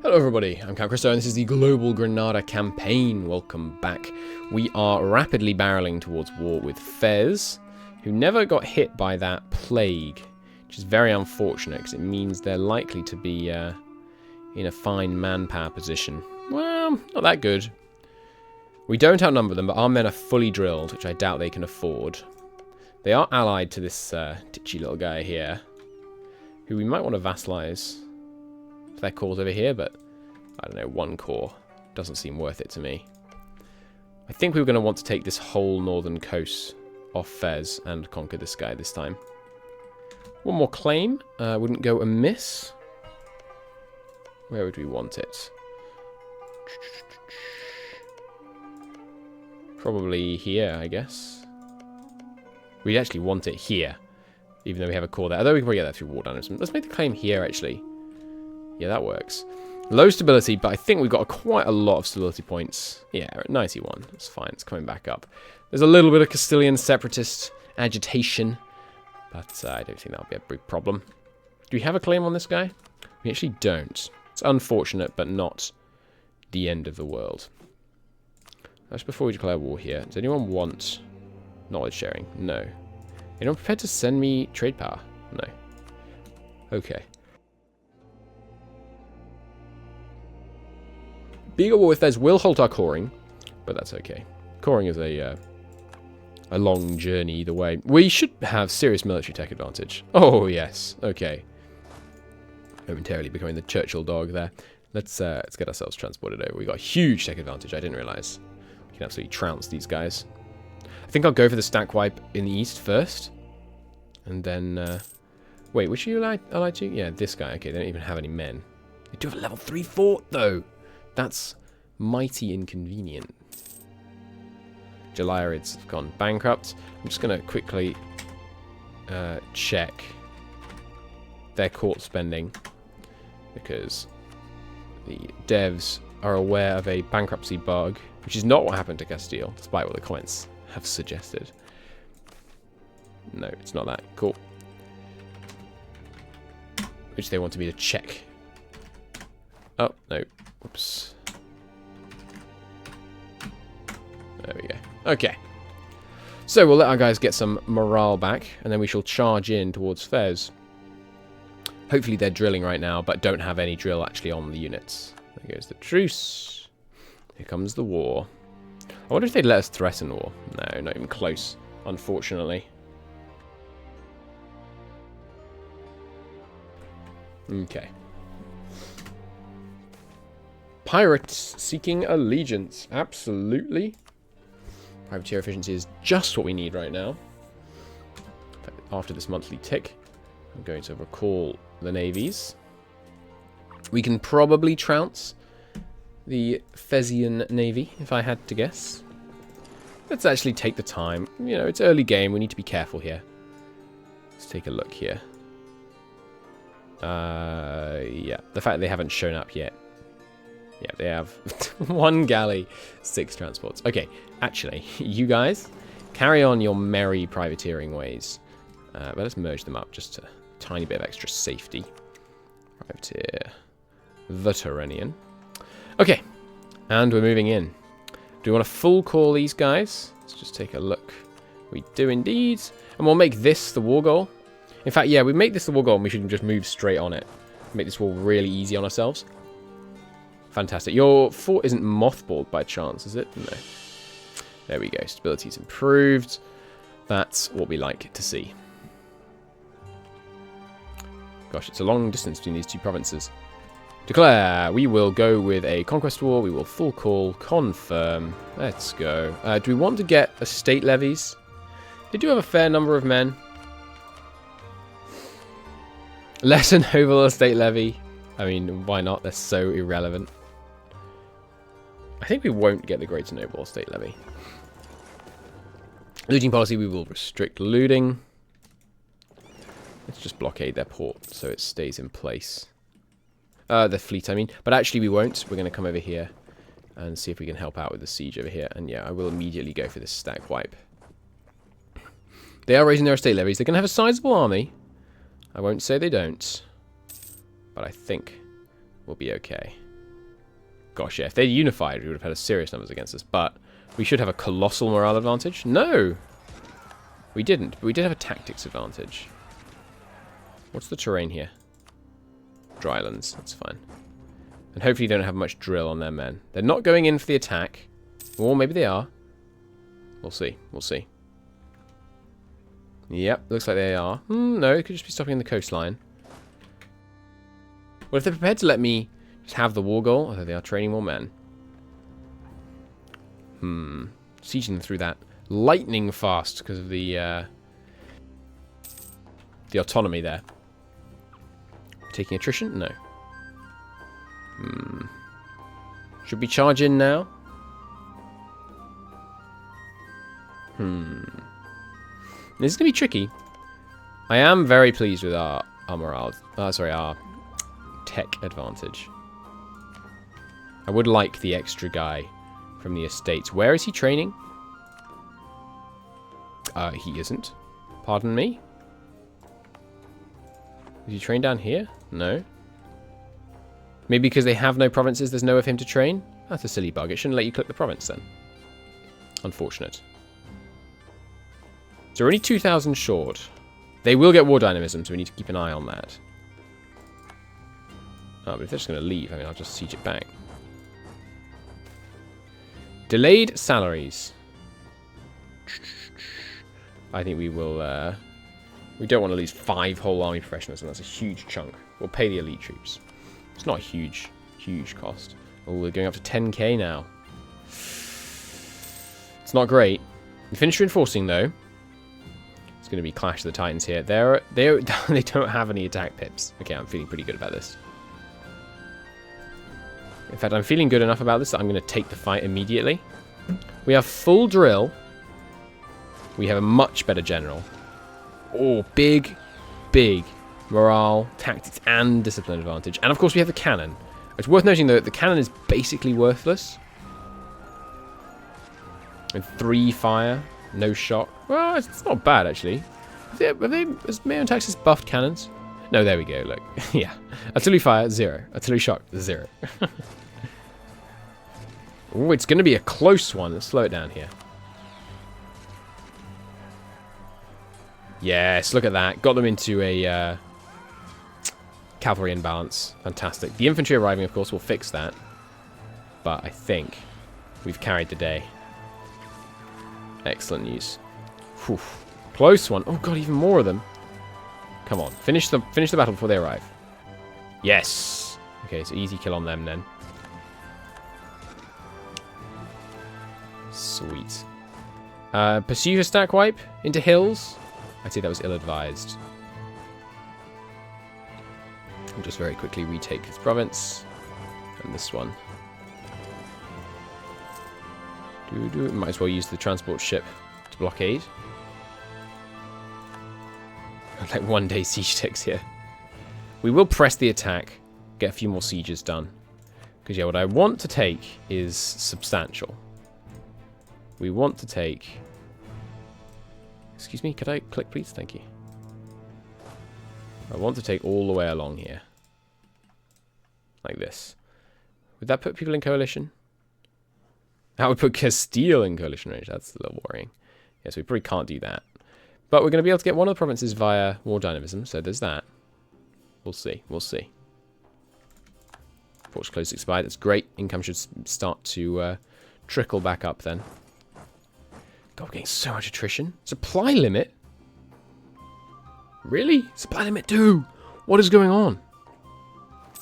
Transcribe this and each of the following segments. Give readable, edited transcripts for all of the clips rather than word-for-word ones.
Hello everybody, I'm Count Christo and this is the Global Granada campaign. Welcome back. We are rapidly barreling towards war with Fez, who never got hit by that plague, which is very unfortunate because it means they're likely to be in a fine manpower position. Well, not that good. We don't outnumber them, but our men are fully drilled, which I doubt they can afford. They are allied to this titchy little guy here, who we might want to vassalize for their cause over here, but I don't know, one corps doesn't seem worth it to me. I think we were going to want to take this whole northern coast off Fez and conquer this guy this time. One more claim wouldn't go amiss. Where would we want it? Probably here, I guess. We actually want it here, even though we have a core there. Although we can probably get that through war dynamism. Let's make the claim here, actually. Yeah, that works. Low stability, but I think we've got quite a lot of stability points. Yeah, we're at 91. That's fine. It's coming back up. There's a little bit of Castilian separatist agitation, but I don't think that'll be a big problem. Do we have a claim on this guy? We actually don't. It's unfortunate, but not the end of the world. Just before we declare war here, does anyone want knowledge sharing? No. Anyone prepared to send me trade power? No. Okay. Being at war with Fez will halt our coring, but that's okay. Coring is a long journey either way. We should have serious military tech advantage. Oh, yes. Okay. Momentarily becoming the Churchill dog there. Let's get ourselves transported over. We got a huge tech advantage. I didn't realize. We can absolutely trounce these guys. I think I'll go for the stack wipe in the east first. And then... wait, which are you allied to? Yeah, this guy. Okay, they don't even have any men. They do have a level 3 fort, though. That's mighty inconvenient. Jalarids have gone bankrupt. I'm just going to quickly check their court spending, because the devs are aware of a bankruptcy bug, which is not what happened to Castile, despite what the comments have suggested. No, it's not that. Cool. Which they wanted me to check. Oh, no. Whoops. There we go. Okay. So we'll let our guys get some morale back, and then we shall charge in towards Fez. Hopefully they're drilling right now, but don't have any drill actually on the units. There goes the truce. Here comes the war. I wonder if they'd let us threaten war. No, not even close, unfortunately. Okay. Pirates seeking allegiance. Absolutely. Privateer efficiency is just what we need right now. After this monthly tick, I'm going to recall the navies. We can probably trounce the Fezian navy, if I had to guess. Let's actually take the time. You know, it's early game. We need to be careful here. Let's take a look here. Yeah, the fact they haven't shown up yet. Yeah, they have one galley, 6 transports. Okay, actually, you guys, carry on your merry privateering ways. But let's merge them up just a tiny bit of extra safety. Privateer. Veteranian. Okay, and we're moving in. Do we want to full call these guys? Let's just take a look. We do indeed. And we'll make this the war goal. In fact, yeah, we make this the war goal and we should just move straight on it. Make this war really easy on ourselves. Fantastic. Your fort isn't mothballed by chance, is it? No. There we go. Stability's improved. That's what we like to see. Gosh, it's a long distance between these two provinces. Declare. We will go with a conquest war. We will full call. Confirm. Let's go. Do we want to get estate levies? They do have a fair number of men. Less an oval estate levy. I mean, why not? They're so irrelevant. I think we won't get the Greater Noble Estate Levy. Looting policy, we will restrict looting. Let's just blockade their port so it stays in place. The fleet, I mean. But actually we won't. We're going to come over here and see if we can help out with the siege over here. And yeah, I will immediately go for this stack wipe. They are raising their estate levies. They're going to have a sizable army. I won't say they don't. But I think we'll be okay. Gosh, yeah, if they'd unified, we would have had a serious numbers against us. But we should have a colossal morale advantage. No! We didn't, but we did have a tactics advantage. What's the terrain here? Drylands, that's fine. And hopefully they don't have much drill on their men. They're not going in for the attack. Or maybe they are. We'll see, we'll see. Yep, looks like they are. No, it could just be stopping in the coastline. Well, if they're prepared to let me just have the war goal, although they are training more men. Sieging them through that lightning fast because of the autonomy there. Taking attrition? No. Should we charge in now? This is going to be tricky. I am very pleased with our morale. Our tech advantage. I would like the extra guy from the estates. Where is he training? He isn't. Pardon me? Is he trained down here? No. Maybe because they have no provinces, there's nowhere for him to train? That's a silly bug. It shouldn't let you click the province then. Unfortunate. So we're only 2,000 short. They will get war dynamism, so we need to keep an eye on that. Oh, but if they're just going to leave, I mean, I'll just siege it back. Delayed salaries. I think we will... we don't want to lose 5 whole army professionals, and that's a huge chunk. We'll pay the elite troops. It's not a huge, huge cost. Oh, we're going up to 10k now. It's not great. We finished reinforcing, though. It's going to be Clash of the Titans here. They don't have any attack pips. Okay, I'm feeling pretty good about this. In fact, I'm feeling good enough about this that I'm going to take the fight immediately. We have full drill. We have a much better general. Oh, big morale, tactics, and discipline advantage. And of course, we have the cannon. It's worth noting, though, that the cannon is basically worthless. And 3 fire, no shock. Well, it's not bad, actually. Has MEIOU and Taxes buffed cannons? No, there we go, look. Yeah. Artillery fire, 0. Artillery shock, 0. Oh, it's going to be a close one. Let's slow it down here. Yes, look at that. Got them into a cavalry imbalance. Fantastic. The infantry arriving, of course, will fix that. But I think we've carried the day. Excellent news. Whew. Close one. Oh, God, even more of them. Come on. Finish the battle before they arrive. Yes. Okay, so easy kill on them then. Sweet. Pursue a stack wipe into hills. I'd say that was ill-advised. We'll just very quickly retake this province. And this one. Might as well use the transport ship to blockade. Like 1 day siege ticks here. We will press the attack. Get a few more sieges done. Because, yeah, what I want to take is substantial. We want to take... Excuse me, could I click, please? Thank you. I want to take all the way along here. Like this. Would that put people in coalition? That would put Castile in coalition range. That's a little worrying. Yes, we probably can't do that. But we're going to be able to get one of the provinces via war dynamism, so there's that. We'll see. We'll see. Ports close expired. That's great. Income should start to trickle back up then. God, we're getting so much attrition. Supply limit? Really? Supply limit 2? What is going on?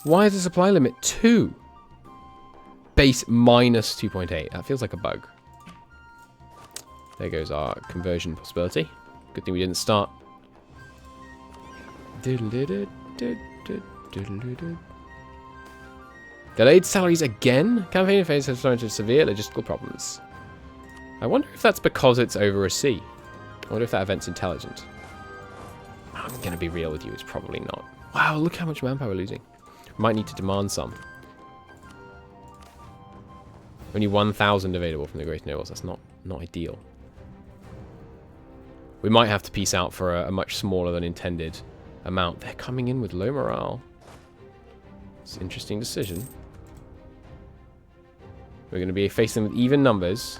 Why is the supply limit 2? Base minus 2.8. That feels like a bug. There goes our conversion possibility. Good thing we didn't start. Delayed salaries again? Campaign phase has thrown into severe logistical problems. I wonder if that's because it's over a sea. I wonder if that event's intelligent. I'm going to be real with you, it's probably not. Wow, look how much manpower we're losing. We might need to demand some. Only 1,000 available from the Great Nobles. That's not ideal. We might have to peace out for a much smaller than intended amount. They're coming in with low morale. It's an interesting decision. We're going to be facing them with even numbers.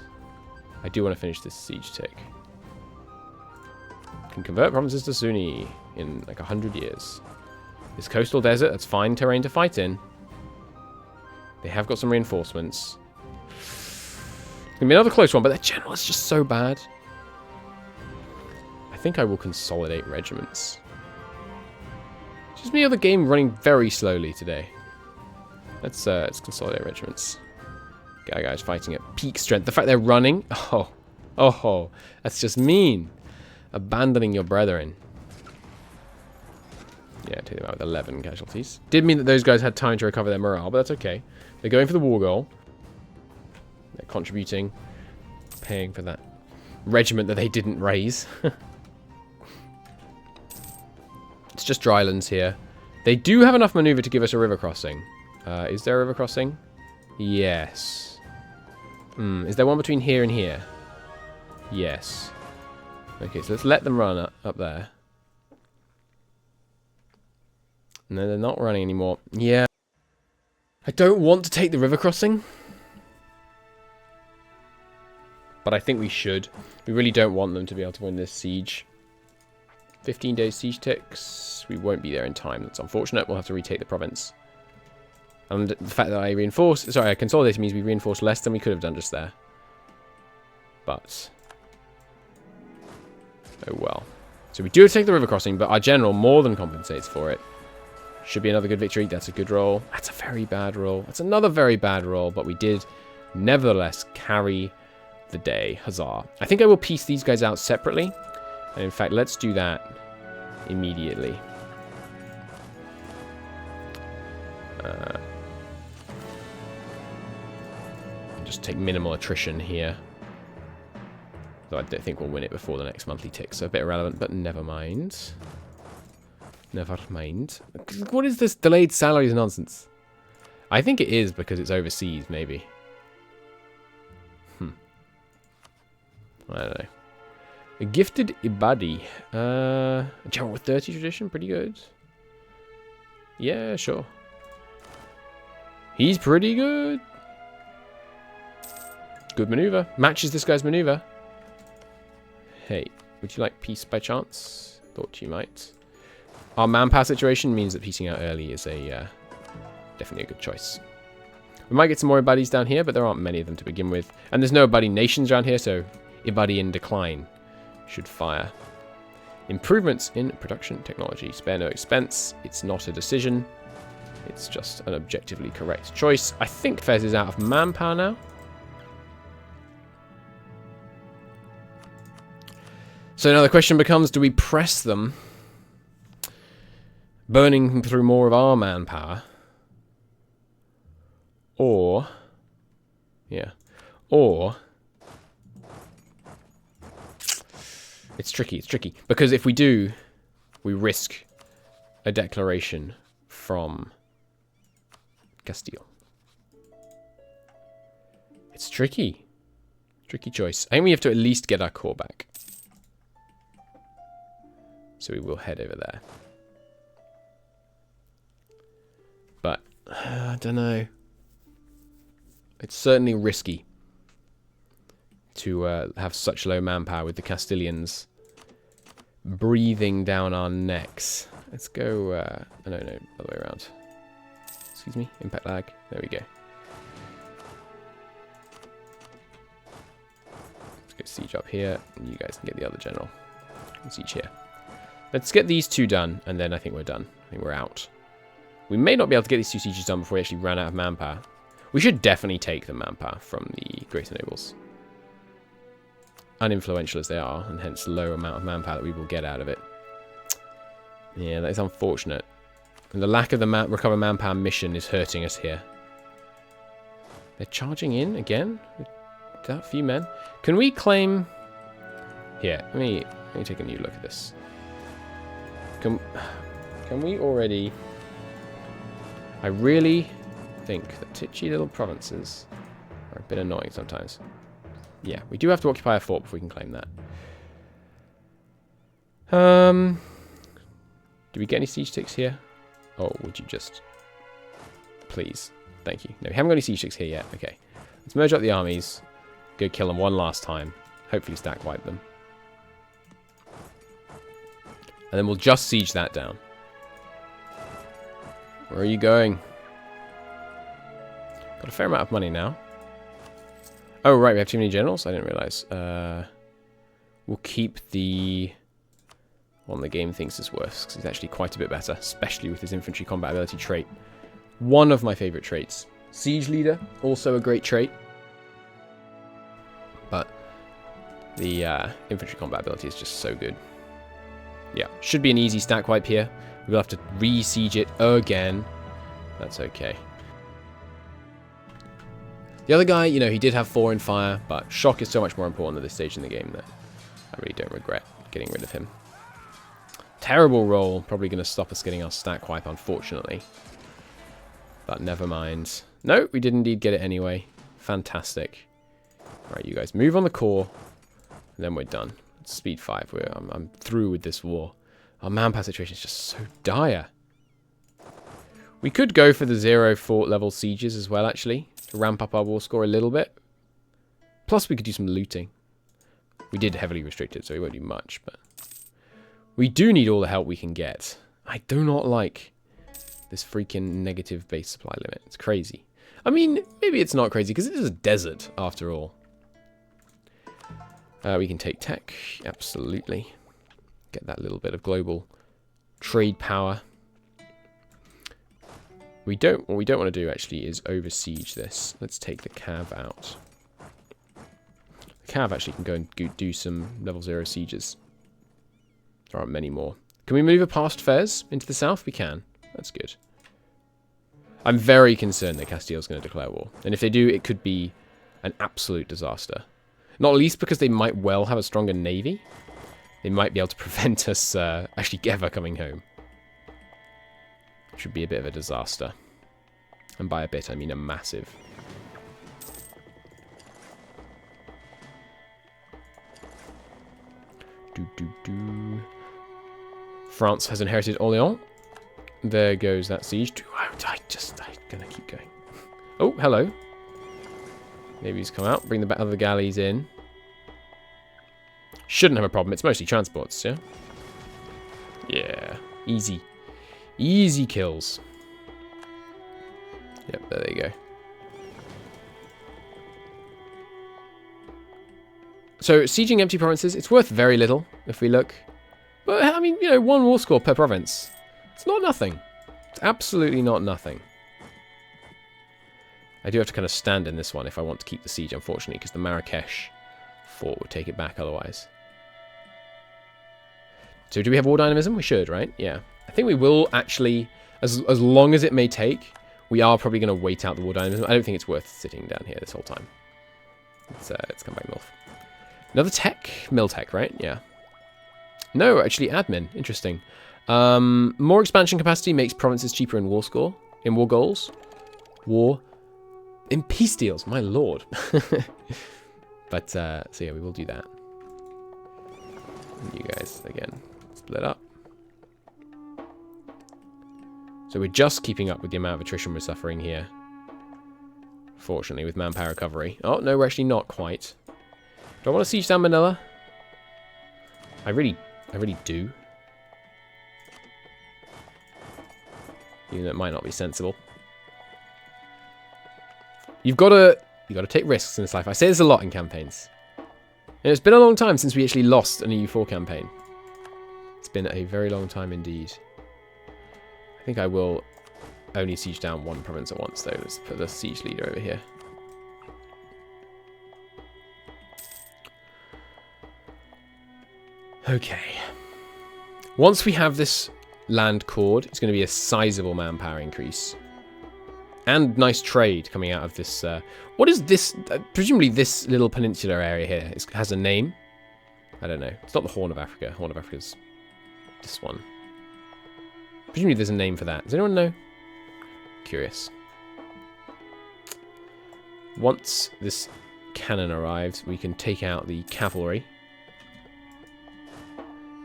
I do want to finish this siege tick. Can convert provinces to Sunni in like 100 years. This coastal desert, that's fine terrain to fight in. They have got some reinforcements. It's going to be another close one, but their general is just so bad. I think I will consolidate regiments. It's just me or the game running very slowly today. Let's consolidate regiments. Guys fighting at peak strength. The fact they're running, oh, that's just mean. Abandoning your brethren. Yeah, take them out with 11 casualties. Did mean that those guys had time to recover their morale, but that's okay. They're going for the war goal. They're contributing, paying for that regiment that they didn't raise. It's just drylands here. They do have enough maneuver to give us a river crossing. Is there a river crossing? Yes. Is there one between here and here? Yes. Okay, so let's let them run up there. No, they're not running anymore. Yeah. I don't want to take the river crossing. But I think we should. We really don't want them to be able to win this siege. 15 days siege ticks. We won't be there in time. That's unfortunate. We'll have to retake the province. And the fact that I consolidated means we reinforced less than we could have done just there. But oh well. So we do take the river crossing, but our general more than compensates for it. Should be another good victory. That's a good roll. That's a very bad roll. That's another very bad roll, but we did nevertheless carry the day. Huzzah. I think I will piece these guys out separately. And in fact, let's do that immediately. Just take minimal attrition here. Though I don't think we'll win it before the next monthly tick, so a bit irrelevant, but never mind. Never mind. What is this delayed salaries nonsense? I think it is because it's overseas, maybe. I don't know. A gifted Ibadi. A general with 30 tradition, pretty good. Yeah, sure. He's pretty good. Good maneuver. Matches this guy's maneuver. Hey, would you like peace by chance? Thought you might. Our manpower situation means that piecing out early is a definitely a good choice. We might get some more Ibadis down here, but there aren't many of them to begin with. And there's no Ibadi nations around here, so Ibadi in decline should fire. Improvements in production technology. Spare no expense. It's not a decision. It's just an objectively correct choice. I think Fez is out of manpower now. So now the question becomes, do we press them, burning through more of our manpower? Or, it's tricky, because if we do, we risk a declaration from Castile. It's tricky choice. I think we have to at least get our core back. So we will head over there. But, I don't know. It's certainly risky to have such low manpower with the Castilians breathing down our necks. Let's go, no, other way around. Excuse me, impact lag. There we go. Let's go siege up here, and you guys can get the other general. Siege here. Let's get these two done, and then I think we're done. I think we're out. We may not be able to get these two sieges done before we actually run out of manpower. We should definitely take the manpower from the Greater Nobles. Uninfluential as they are, and hence low amount of manpower that we will get out of it. Yeah, that is unfortunate. And the lack of the recover manpower mission is hurting us here. They're charging in again? With that few men? Can we claim... Here, let me take a new look at this. Can we already... I really think that titchy little provinces are a bit annoying sometimes. Yeah, we do have to occupy a fort before we can claim that. Do we get any siege ticks here? Oh, would you just... Please. Thank you. No, we haven't got any siege ticks here yet. Okay. Let's merge up the armies. Go kill them one last time. Hopefully stack wipe them. And then we'll just siege that down. Where are you going? Got a fair amount of money now. Oh, right, we have too many generals? I didn't realize. We'll keep the one the game thinks is worse, because it's actually quite a bit better, especially with his infantry combat ability trait. One of my favorite traits. Siege Leader, also a great trait. But the infantry combat ability is just so good. Yeah, should be an easy stack wipe here. We'll have to re-siege it again. That's okay. The other guy, you know, he did have 4 in fire, but shock is so much more important at this stage in the game that I really don't regret getting rid of him. Terrible roll. Probably going to stop us getting our stack wipe, unfortunately. But never mind. No, we did indeed get it anyway. Fantastic. Right, you guys move on the core, and then we're done. It's speed 5. I'm through with this war. Our manpower situation is just so dire. We could go for the 0 fort level sieges as well, actually, to ramp up our war score a little bit. Plus, we could do some looting. We did heavily restrict it, so we won't do much, but we do need all the help we can get. I do not like this freaking negative base supply limit. It's crazy. I mean, maybe it's not crazy, because it is a desert, after all. We can take tech, absolutely. Get that little bit of global trade power. What we don't want to do, actually, is over-siege this. Let's take the cav out. The cav actually can go and do some level 0 sieges. There aren't many more. Can we move past Fez into the south? We can. That's good. I'm very concerned that Castile's going to declare war. And if they do, it could be an absolute disaster. Not least because they might well have a stronger navy. They might be able to prevent us actually ever coming home. Should be a bit of a disaster. And by a bit, I mean a massive. France has inherited Orléans. There goes that siege. I'm gonna keep going. Oh, hello. Navy's come out. Bring the other galleys in. Shouldn't have a problem. It's mostly transports, yeah? Yeah. Easy. Easy kills. Yep, there you go. So, sieging empty provinces, it's worth very little, if we look. But, I mean, you know, 1 war score per province. It's not nothing. It's absolutely not nothing. I do have to kind of stand in this one if I want to keep the siege, unfortunately, because the Marrakesh fort would take it back otherwise. So do we have war dynamism? We should, right? Yeah. I think we will actually, as long as it may take, we are probably going to wait out the war dynamism. I don't think it's worth sitting down here this whole time. Let's come back north. Another tech? Mill tech, right? Yeah. No, actually admin. Interesting. More expansion capacity makes provinces cheaper in war score. In war goals. War. In peace deals, my lord. But, so yeah, we will do that. And you guys, again, split up. So we're just keeping up with the amount of attrition we're suffering here. Fortunately, with manpower recovery. Oh, no, we're actually not quite. Do I want to siege down Manila? I really do. Even though it might not be sensible. You've got to take risks in this life. I say this a lot in campaigns. And it's been a long time since we actually lost an EU4 campaign. It's been a very long time indeed. I think I will only siege down 1 province at once, though. Let's put the siege leader over here. Okay. Once we have this land cord, it's going to be a sizable manpower increase. And nice trade coming out of this. What is this? Presumably this little peninsular area here has a name. I don't know. It's not the Horn of Africa. Horn of Africa's this one. Presumably there's a name for that. Does anyone know? Curious. Once this cannon arrives, we can take out the cavalry.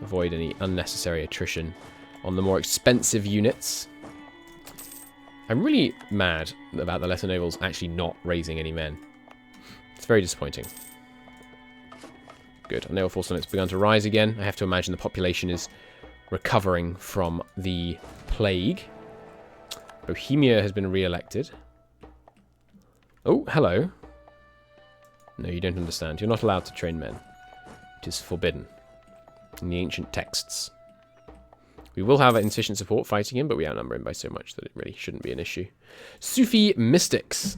Avoid any unnecessary attrition on the more expensive units. I'm really mad about the lesser nobles actually not raising any men. It's very disappointing. Good. Our naval force on it's begun to rise again. I have to imagine the population is recovering from the plague. Bohemia has been re-elected. Oh, hello. No, you don't understand. You're not allowed to train men. It is forbidden in the ancient texts. We will have insufficient support fighting him, but we outnumber him by so much that it really shouldn't be an issue. Sufi mystics.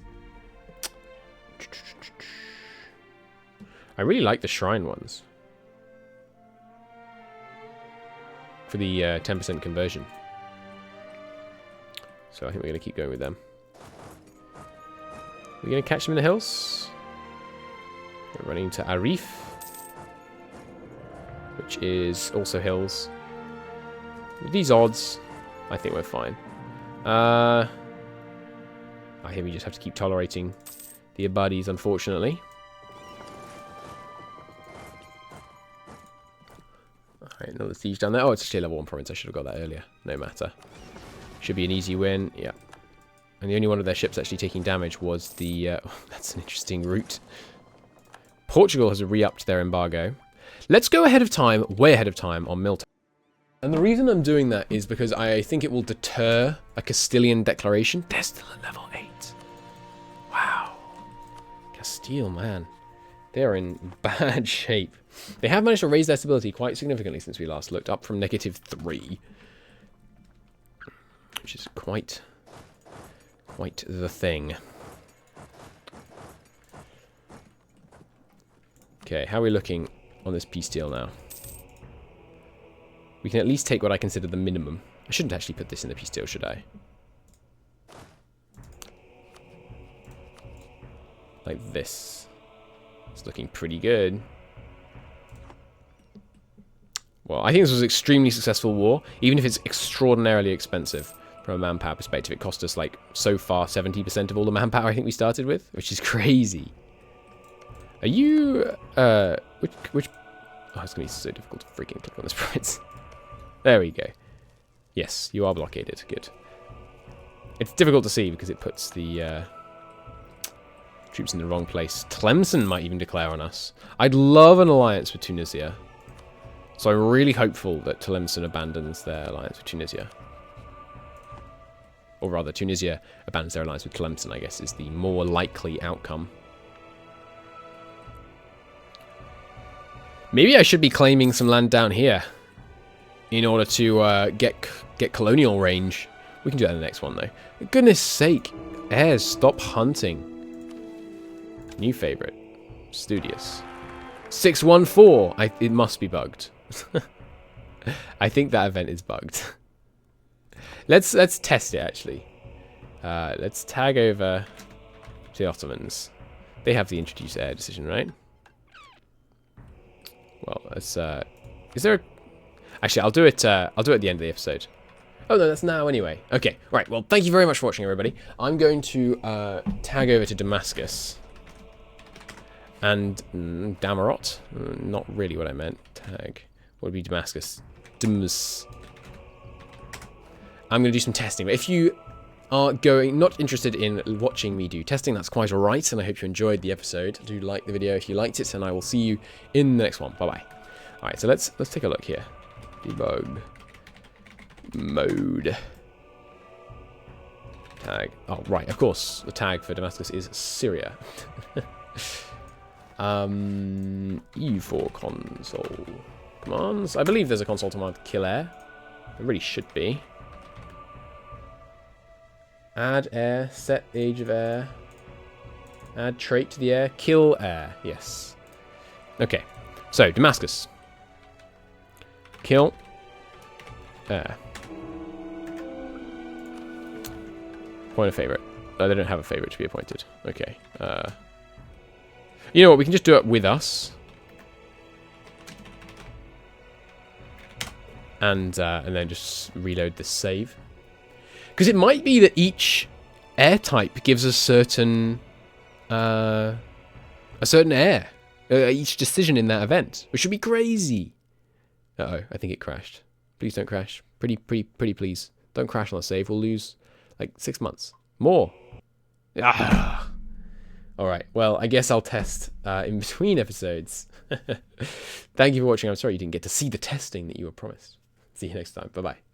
I really like the shrine ones. For the 10% conversion. So I think we're going to keep going with them. We're going to catch them in the hills. We're running to Arif, which is also hills. With these odds, I think we're fine. I think we just have to keep tolerating the Abadis, unfortunately. Alright, another siege down there. Oh, it's actually a level 1 province. I should have got that earlier. No matter. Should be an easy win. Yeah. And the only one of their ships actually taking damage was the... oh, that's an interesting route. Portugal has re-upped their embargo. Let's go ahead of time, way ahead of time, on Milton. And the reason I'm doing that is because I think it will deter a Castilian declaration. They're still at level 8. Wow. Castile, man. They're in bad shape. They have managed to raise their stability quite significantly since we last looked, up from -3. Which is quite the thing. Okay, how are we looking on this peace deal now? We can at least take what I consider the minimum. I shouldn't actually put this in the peace deal, should I? Like this. It's looking pretty good. Well, I think this was an extremely successful war, even if it's extraordinarily expensive from a manpower perspective. It cost us, like, so far 70% of all the manpower I think we started with, which is crazy. Are you, which, oh, it's going to be so difficult to freaking click on this province. There we go. Yes, you are blockaded. Good. It's difficult to see because it puts the troops in the wrong place. Tlemcen might even declare on us. I'd love an alliance with Tunisia. So I'm really hopeful that Tlemcen abandons their alliance with Tunisia. Or rather, Tunisia abandons their alliance with Tlemcen, I guess, is the more likely outcome. Maybe I should be claiming some land down here in order to get colonial range. We can do that in the next one, though. For goodness sake, heirs, stop hunting. New favorite. Studious. 614. It must be bugged. I think that event is bugged. Let's test it, actually. Let's tag over to the Ottomans. They have the introduce heir decision, right? Well, let's, is there a... Actually, I'll do it at the end of the episode. Oh, no, that's now anyway. Okay, right, well, thank you very much for watching, everybody. I'm going to tag over to Damascus. And Damarot. Not really what I meant. Tag. What would be Damascus? Damas. I'm going to do some testing. But if you are not interested in watching me do testing, that's quite alright. And I hope you enjoyed the episode. Do like the video if you liked it. And I will see you in the next one. Bye-bye. Alright, so let's take a look here. Debug. Mode. Tag. Oh, right. Of course, the tag for Damascus is Syria. EU4 console commands. I believe there's a console command to kill air. There really should be. Add air. Set age of air. Add trait to the air. Kill air. Yes. Okay. So, Damascus. Kill air. Point a favorite. Oh, they don't have a favorite to be appointed. Okay. You know what? We can just do it with us. And then just reload this save. Because it might be that each air type gives a certain air. Each decision in that event, which should be crazy. Uh-oh, I think it crashed. Please don't crash. Pretty please. Don't crash on the save. We'll lose like 6 months. More. Ah. Alright, well, I guess I'll test in between episodes. Thank you for watching. I'm sorry you didn't get to see the testing that you were promised. See you next time. Bye-bye.